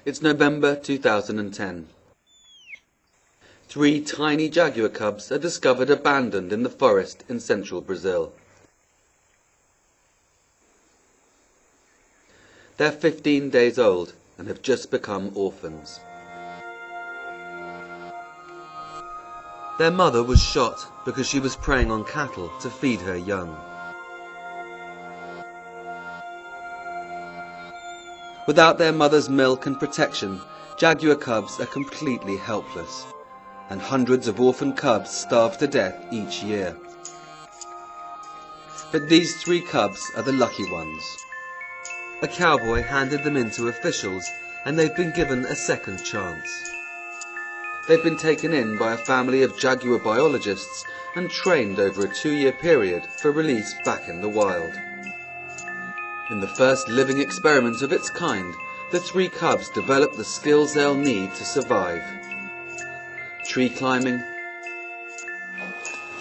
It's November 2010. Three tiny jaguar cubs are discovered abandoned in the forest in central Brazil. They're 15 days old and have just become orphans. Their mother was shot because she was preying on cattle to feed her young. Without their mother's milk and protection, jaguar cubs are completely helpless, and hundreds of orphan cubs starve to death each year. But these three cubs are the lucky ones. A cowboy handed them in to officials, and they've been given a second chance. They've been taken in by a family of jaguar biologists and trained over a 2-year period for release back in the wild. In the first living experiment of its kind, the three cubs develop the skills they'll need to survive. Tree climbing,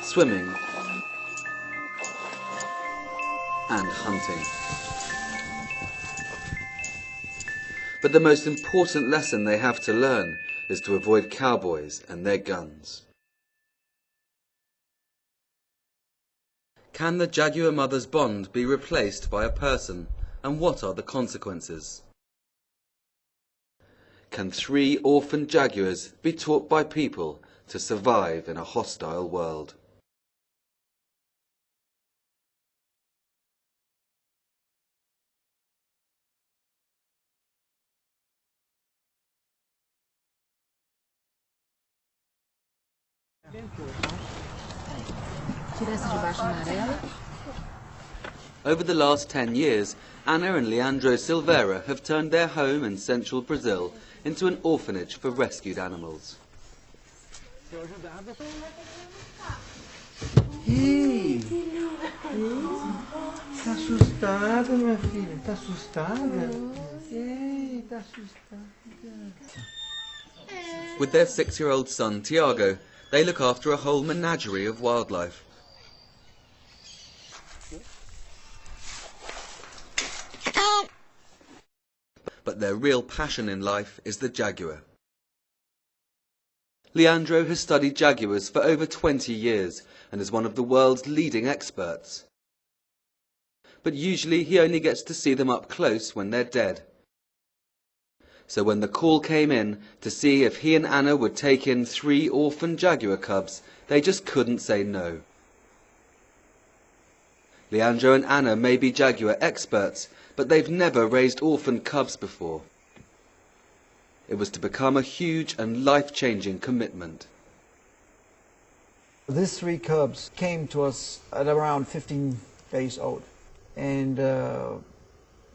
swimming, and hunting. But the most important lesson they have to learn is to avoid cowboys and their guns. Can the jaguar mother's bond be replaced by a person, and what are the consequences? Can three orphan jaguars be taught by people to survive in a hostile world? Over the last 10 years, Anna and Leandro Silveira have turned their home in central Brazil into an orphanage for rescued animals. Ei, tá assustada, minha filha? Tá assustada? Ei, tá assustada. With their 6-year-old son, Tiago, they look after a whole menagerie of wildlife. But their real passion in life is the jaguar. Leandro has studied jaguars for over 20 years and is one of the world's leading experts. But usually he only gets to see them up close when they're dead. So when the call came in to see if he and Anna would take in 3 orphan jaguar cubs, they just couldn't say no. Leandro and Anna may be jaguar experts, but they've never raised orphan cubs before. It was to become a huge and life-changing commitment. These 3 cubs came to us at around 15 days old, and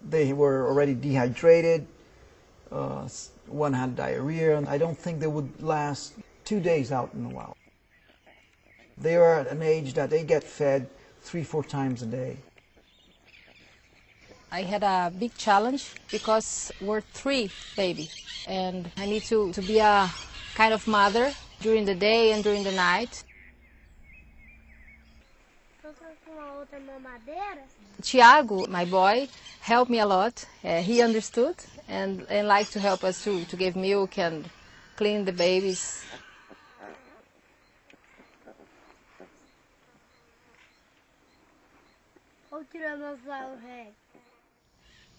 they were already dehydrated. One had diarrhea, and I don't think they would last 2 days out in the wild. They are at an age that they get fed 3-4 times a day. I had a big challenge because we're 3 babies, and I need to be a kind of mother during the day and during the night. Tiago, my boy, helped me a lot. He understood and liked to help us too, to give milk and clean the babies.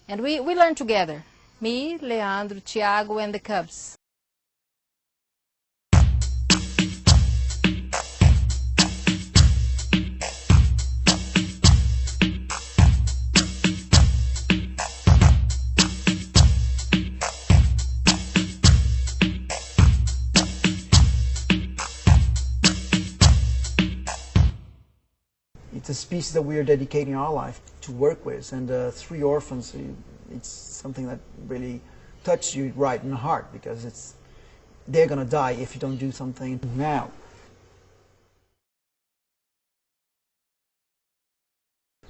And we learn together, me, Leandro, Tiago, and the cubs. It's a species that we are dedicating our life to work with, and 3 orphans, it's something that really touches you right in the heart, because they're going to die if you don't do something now.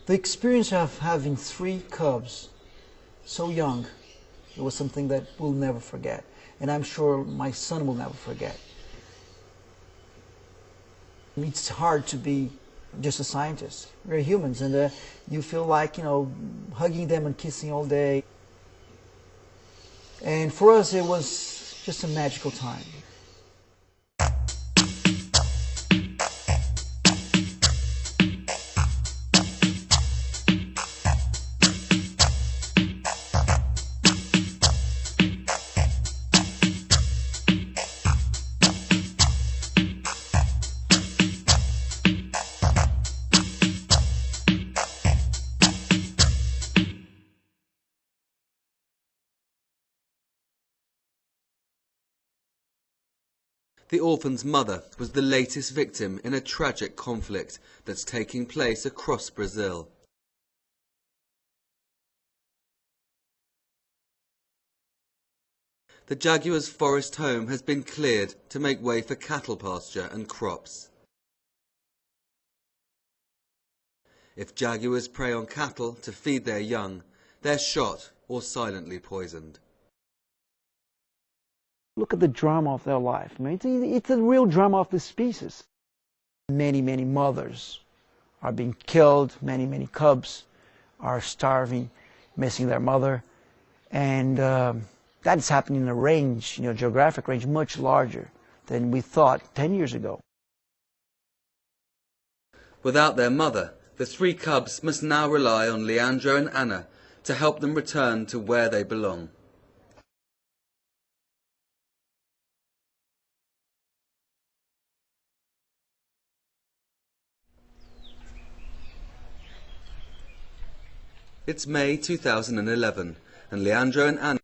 The experience of having 3 cubs so young, it was something that we'll never forget, and I'm sure my son will never forget. It's hard to be just a scientist. We're humans, and you feel like, hugging them and kissing all day. And for us, it was just a magical time. The orphan's mother was the latest victim in a tragic conflict that's taking place across Brazil. The Jaguar's forest home has been cleared to make way for cattle pasture and crops. If Jaguars prey on cattle to feed their young, they're shot or silently poisoned. Look at the drama of their life. I mean, it's a real drama of the species. Many, many mothers are being killed. Many, many cubs are starving, missing their mother. And that's happening in a range, geographic range, much larger than we thought 10 years ago. Without their mother, the 3 cubs must now rely on Leandro and Anna to help them return to where they belong. It's May 2011, and Leandro and Anna